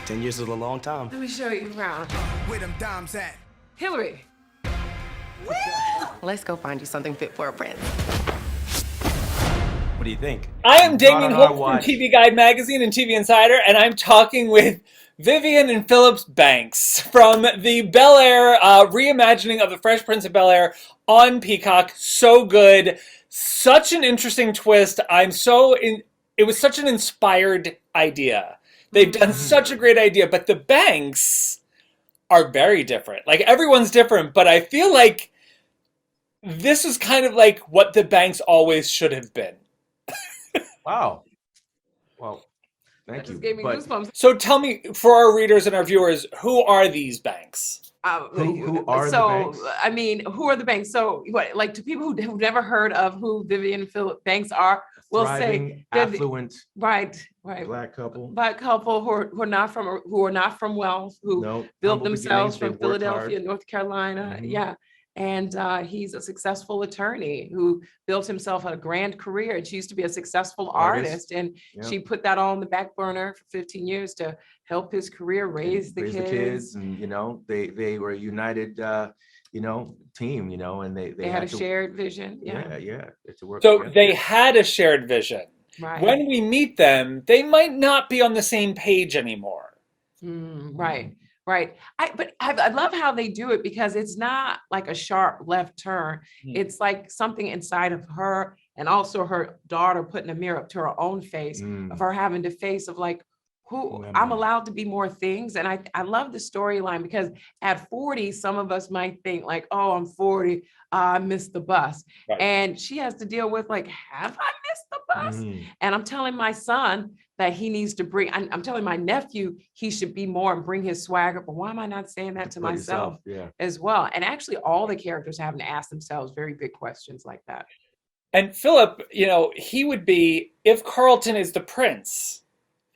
10 years is a long time. Let me show you around. Where them dimes at? Hillary. Let's go find you something fit for a prince. What do you think? I am Damien Not on our Hope from watch. TV Guide Magazine and TV Insider, and I'm talking with Vivian and Phillips Banks from the Bel-Air reimagining of The Fresh Prince of Bel-Air on Peacock. So good. Such an interesting twist. It was such an inspired idea. They've done such a great idea, but the Banks are very different. Like, everyone's different, but I feel like this is kind of like what the Banks always should have been. Wow. Well, thank you. Just gave me goosebumps. So tell me, for our readers and our viewers, who are these Banks? Who are the Banks? I mean, who are the Banks? So, what, like, to people who've never heard of who Vivian and Philip Banks are, we'll Thriving, say affluent, right, black couple. black couple who are not from wealth, who built humble themselves beginnings, they from worked Philadelphia, hard. North Carolina. Mhm. Yeah. And he's a successful attorney who built himself a grand career. And she used to be a successful artist, and she put that all on the back burner for 15 years to help his career, raise the kids. And they were a united team, and they had a shared vision. to work So together. they had a shared vision. Right. When we meet them, they might not be on the same page anymore. Right. Right. I love how they do it, because it's not like a sharp left turn. It's like something inside of her, and also her daughter putting a mirror up to her own face of her having to face of like, who I'm allowed to be more things. And I love the storyline, because at 40, some of us might think like, oh, I'm 40, I missed the bus. Right. And she has to deal with like, have I missed the bus? And I'm telling my son that he needs to bring, I'm telling my nephew he should be more and bring his swagger, but why am I not saying that to myself as well? And actually all the characters having to ask themselves very big questions like that. And Philip, he would be, if Carlton is the prince,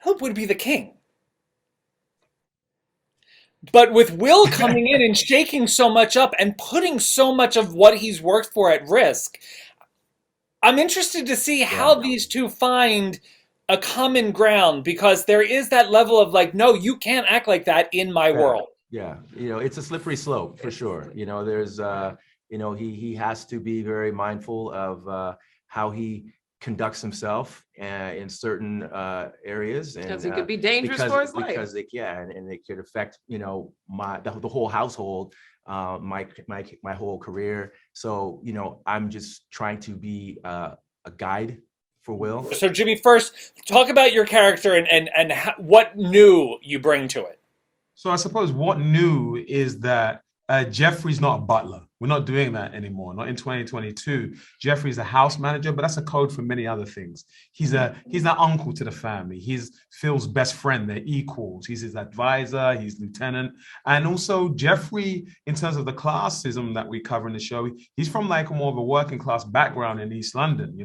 Philip would be the king. But with Will coming in and shaking so much up and putting so much of what he's worked for at risk, I'm interested to see how these two find a common ground, because there is that level of like, no, you can't act like that in my world. Yeah, it's a slippery slope for sure. There's he has to be very mindful of how he conducts himself in certain areas, and because it could be dangerous for his life. Because and it could affect the whole household, my whole career. So I'm just trying to be a guide for Will. So Jimmy, first talk about your character and what new you bring to it. So I suppose what new is that Jeffrey's not a butler. We're not doing that anymore. Not in 2022. Jeffrey's a house manager, but that's a code for many other things. He's an uncle to the family. He's Phil's best friend. They're equals. He's his advisor. He's lieutenant. And also Jeffrey, in terms of the classism that we cover in the show, he's from like more of a working class background in East London,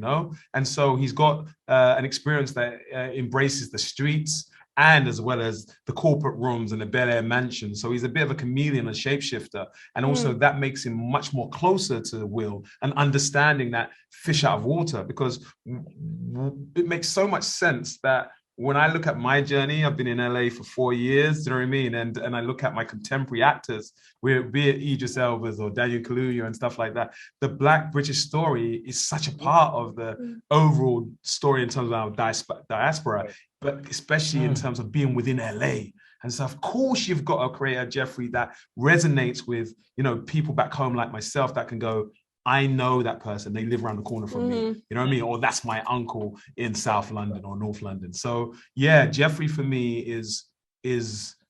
And so he's got an experience that embraces the streets, and as well as the corporate rooms and the Bel-Air mansion. So he's a bit of a chameleon, a shapeshifter. And also that makes him much more closer to Will and understanding that fish out of water, because it makes so much sense that when I look at my journey, I've been in LA for 4 years, do you know what I mean? And I look at my contemporary actors, be it Idris Elba or Daniel Kaluuya and stuff like that. The Black British story is such a part of the overall story in terms of our diaspora, but especially in terms of being within LA. And so of course you've got to create a Jeffrey that resonates with, people back home like myself that can go, I know that person, they live around the corner from me, you know what I mean? Or that's my uncle in South London or North London. So yeah, Jeffrey for me is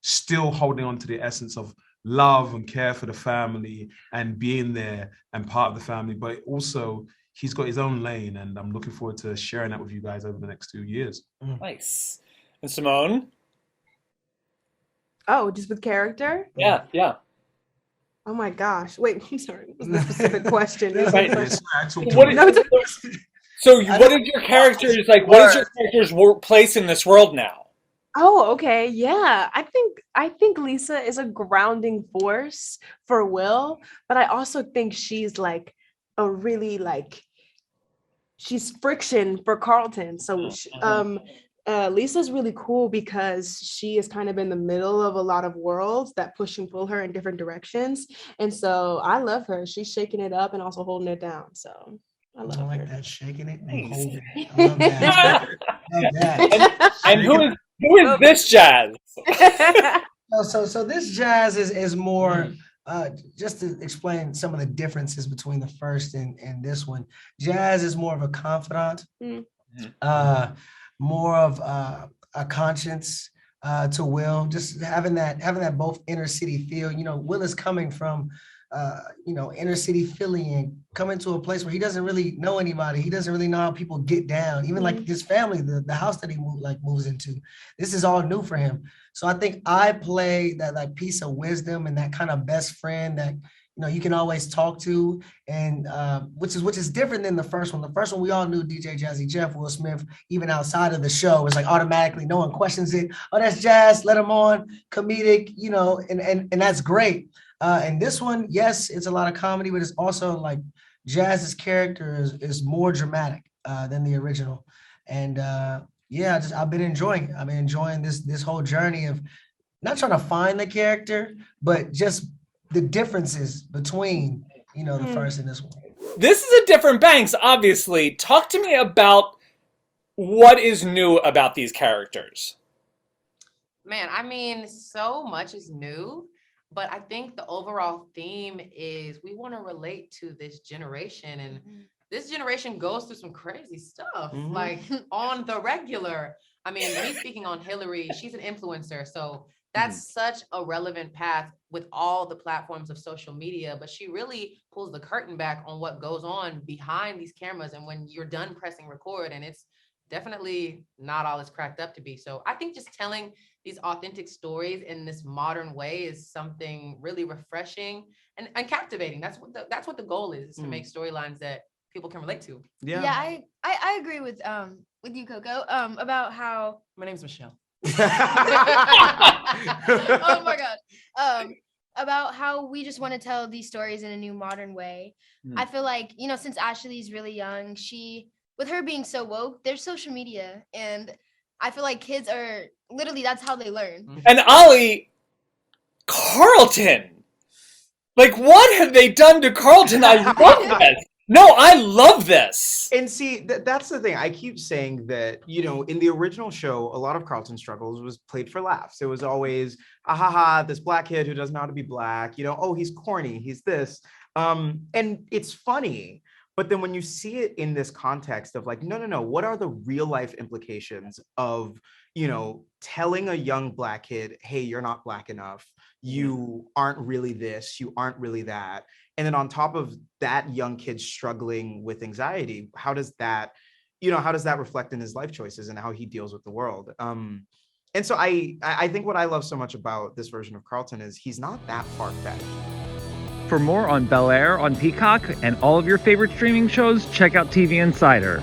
still holding on to the essence of love and care for the family and being there and part of the family, but also he's got his own lane, and I'm looking forward to sharing that with you guys over the next 2 years. Nice. And Simone? Oh, just with character? Yeah. Oh my gosh. Wait, I'm sorry. What was the specific question? Right. So what is your character's place in this world now? Oh, okay. Yeah. I think Lisa is a grounding force for Will, but I also think she's like a really she's friction for Carlton. So Lisa's really cool because she is kind of in the middle of a lot of worlds that push and pull her in different directions. And so I love her. She's shaking it up and also holding it down. So I I love like her. that, shaking it and Nice. holding it. I love that. Love that. And who is this Jazz? So this jazz is more just to explain some of the differences between the first and this one. Jazz is more of a confidant, Mm. more of a conscience to Will, just having that both inner city feel. You know, Will is coming from inner city Philly and coming to a place where he doesn't really know anybody. He doesn't really know how people get down. Even like his family, the house that he moves into. This is all new for him. So I think I play that like piece of wisdom and that kind of best friend that you can always talk to, and which is different than the first one. The first one we all knew DJ Jazzy Jeff, Will Smith, even outside of the show. It's like automatically no one questions it. Oh, that's Jazz, let him on, comedic, and that's great. And this one, yes, it's a lot of comedy, but it's also like Jazz's character is more dramatic than the original. And I've been enjoying it. I've been enjoying this whole journey of not trying to find the character, but just the differences between the first and this one. This is a different Banks, obviously. Talk to me about what is new about these characters. Man, I mean, so much is new, but I think the overall theme is we want to relate to this generation, and this generation goes through some crazy stuff, like on the regular. I mean, me speaking on Hillary, she's an influencer, so that's such a relevant path with all the platforms of social media, but she really pulls the curtain back on what goes on behind these cameras and when you're done pressing record, and it's definitely not all it's cracked up to be. So I think just telling these authentic stories in this modern way is something really refreshing and captivating. That's what the goal is to make storylines that people can relate to. Yeah, I agree with you, Coco, about how My name's Michelle. oh my god. About how we just want to tell these stories in a new modern way. I feel like, since Ashley's really young, with her being so woke, there's social media, and I feel like kids are literally, that's how they learn. And Ollie, Carlton. Like, what have they done to Carlton? I love this. No, I love this. And see, that's the thing. I keep saying that, in the original show, a lot of Carlton struggles was played for laughs. It was always, this black kid who doesn't know how to be black, oh, he's corny, he's this. And it's funny. But then when you see it in this context of like, no, what are the real life implications of, telling a young black kid, hey, you're not black enough. You aren't really this, you aren't really that. And then on top of that young kid struggling with anxiety, how does that reflect in his life choices and how he deals with the world? And so I think what I love so much about this version of Carlton is he's not that far-fetched. For more on Bel-Air on Peacock and all of your favorite streaming shows, check out TV Insider.